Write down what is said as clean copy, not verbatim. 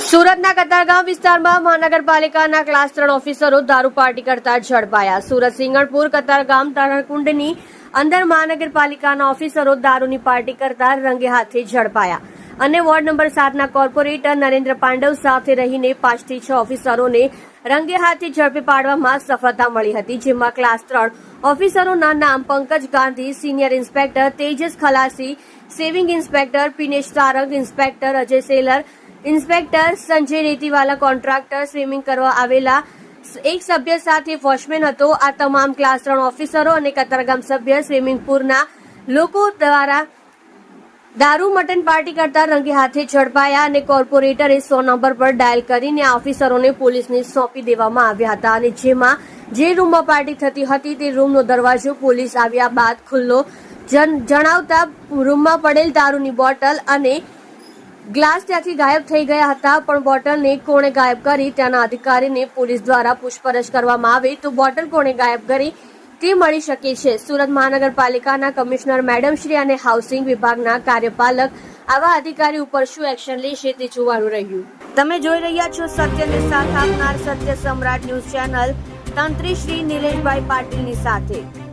સુરતના કતારગામ વિસ્તારમાં મહાનગરપાલિકાના ક્લાસ 3 ઓફિસરો દારૂ પાર્ટી કરતા ઝડપાયા। સુરત સિંગણપુર કતારગામ તરણકુંડની અંદર મહાનગરપાલિકાના ઓફિસરો દારૂની પાર્ટી કરતા રંગે હાથે ઝડપાયા અને વોર્ડ નંબર 7ના કોર્પોરેટર નરેન્દ્ર પાંડવ સાથે રહીને 5 થી 6 ઓફિસરોને રંગે હાથે ઝડપી પાડવામાં સફળતા મળી હતી, જેમાં ક્લાસ 3 ઓફિસરોના નામ Pankaj Gandhi, senior inspector Tejas Khalasi, saving inspector Pinesh Sarang, inspector Ajay Selar, inspector Sanjay Retiwala, contractor swimming કરવા આવેલા એક સભ્ય સાથે વોચમેન હતો। આ તમામ ક્લાસ 3 ઓફિસરો અને કતારગામ સભ્ય સ્વિમિંગ પુલના લોકો દ્વારા દારૂ મટન પાર્ટી કરતા રંગે હાથે ઝડપાયા અને કોર્પોરેટરે 100 નંબર પર ડાયલ કરીને આ ઓફિસરોને પોલીસને સોંપી દેવામાં આવ્યા હતા અને જેમાં જે રૂમમાં પાર્ટી થતી હતી તે રૂમનો દરવાજો પોલીસ આવ્યા બાદ ખુલ્લો જણાવતા રૂમમાં પડેલ દારૂની બોટલ અને ગ્લાસ ત્યાંથી ગાયબ થઈ ગયા હતા, પણ બોટલને કોણે ગાયબ કરી ત્યાંના અધિકારીને પોલીસ દ્વારા પૂછપરછ કરવામાં આવે તો બોટલ કોણે ગાયબ કરી તે મળી શકે છે। સુરત મહાનગરપાલિકાના કમિશનર મેડમ શ્રી અને હાઉસિંગ વિભાગના કાર્યપાલક આવા અધિકારી ઉપર શું એક્શન લેશે તે જોવાનું રહ્યું। તમે જોઈ રહ્યા છો સત્યને સાથ આપનાર સત્ય સમ્રાટ ન્યૂઝ ચેનલ તંત્રી શ્રી નિલેશભાઈ પાટીલની સાથે।